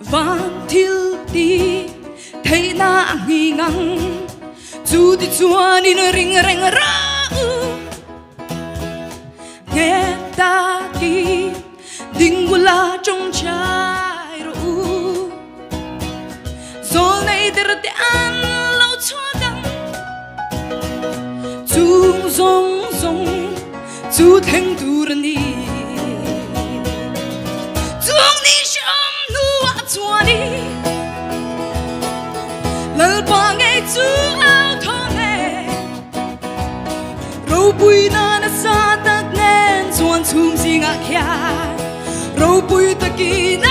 Vang thiêu đi thấy na nghi ngăng chú đi chua đi nơi ring ring ra nghe ta đi đinh gula trong trái ru rồi này để để ăn lâu chua đắng chú rong rong chú thanh tu ra đi chua đi lỡ bỏ ngày chú áo thô nè râu bùi na xa tắc nên chuan chum gì ngạc ya râu bùi ta kỳ na